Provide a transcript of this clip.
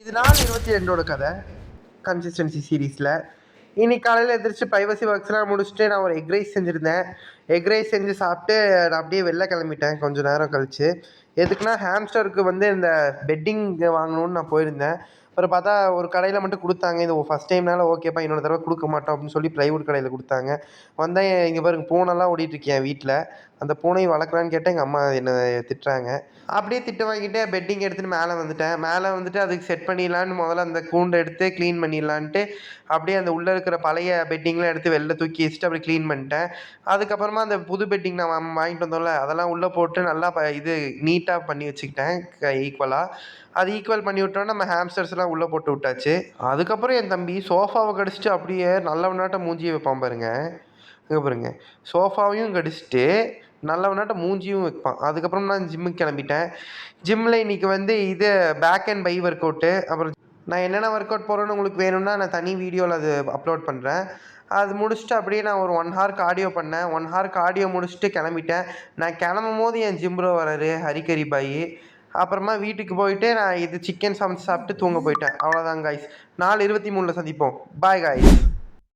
இது நாள் 22ஓட கதை கன்சிஸ்டன்சி சீரீஸில். இன்னைக்கு காலையில் எந்திரிச்சு ப்ரைவசி ஒர்க்ஸ்லாம் முடிச்சுட்டு நான் ஒரு எக் ரைஸ் செஞ்சுருந்தேன். எக் ரைஸ் செஞ்சு சாப்பிட்டு நான் அப்படியே வெளில கிளம்பிட்டேன் கொஞ்சம் நேரம் கழிச்சு. எதுக்குன்னா ஹாம்ஸ்டருக்கு வந்து இந்த பெட்டிங் வாங்கணும்னு நான் போயிருந்தேன். அப்புறம் பார்த்தா ஒரு கடையில் மட்டும் கொடுத்தாங்க. இது ஃபஸ்ட் டைம்னால ஓகேப்பா, இன்னொரு தடவை கொடுக்க மாட்டோம் அப்படின்னு சொல்லி ப்ளைவுட் கடையில் கொடுத்தாங்க. வந்தேன், இங்கே பாருங்க பூனைலாம் ஓடிட்டுருக்கேன் என் வீட்டில். அந்த பூனையை வளர்க்கலான்னு கேட்டால் எங்கள் அம்மா என்னை திட்டுறாங்க. அப்படியே திட்டு வாங்கிட்டு பெட்டிங் எடுத்துகிட்டு மேலே வந்துட்டேன். மேலே வந்துட்டு அதுக்கு செட் பண்ணிடலான்னு முதல்ல அந்த கூண்டை எடுத்து க்ளீன் பண்ணிடலான்ட்டு அப்படியே அந்த உள்ளே இருக்கிற பழைய பெட்டிங்லாம் எடுத்து வெளில தூக்கி வச்சுட்டு அப்படி க்ளீன் பண்ணிட்டேன். அதுக்கப்புறமா அந்த புது பெட்டிங் நான் வாங்கிட்டு வந்தோம்ல, அதெல்லாம் உள்ளே போட்டு நல்லா இது நீட்டாக பண்ணி வச்சுக்கிட்டேன் ஈக்குவலாக. அது ஈக்குவல் பண்ணி விட்டோன்னா நம்ம ஹாம்ஸ்டர்ஸ்லாம் உள்ளே போட்டு விட்டாச்சு. அதுக்கப்புறம் என் தம்பி சோஃபாவை கடிச்சிட்டு அப்படியே நல்லவனாட்டம் மூஞ்சியை வைப்பான் பாருங்க. இங்கே பாருங்க, சோஃபாவையும் கடிச்சிட்டு நல்லவனாட்டம் மூஞ்சியும் வைப்பான். அதுக்கப்புறம் நான் ஜிம்முக்கு கிளம்பிட்டேன். ஜிம்மில் இன்றைக்கி வந்து இது back and bi workout. அப்புறம் நான் என்னென்ன ஒர்க் அவுட் போகிறேன்னு உங்களுக்கு வேணும்னா நான் தனி வீடியோவில் அது அப்லோட் பண்ணுறேன். அது முடிச்சுட்டு அப்படியே நான் ஒரு 1 ஹவர் கார்டியோ பண்ணேன். 1 ஹவர் கார்டியோ முடிச்சுட்டு கிளம்பிட்டேன். நான் கிளம்பும் போது என் ஜிம் ப்ரோ வராரு, ஹரிகரி பாய். அப்புறமா வீட்டுக்கு போயிட்டு நான் இது சிக்கன் சமைச்சு சாப்பிட்டு தூங்க போயிட்டேன். அவ்வளோதான் காய்ஸ். நாள் 23ல் சந்திப்போம். Bye guys.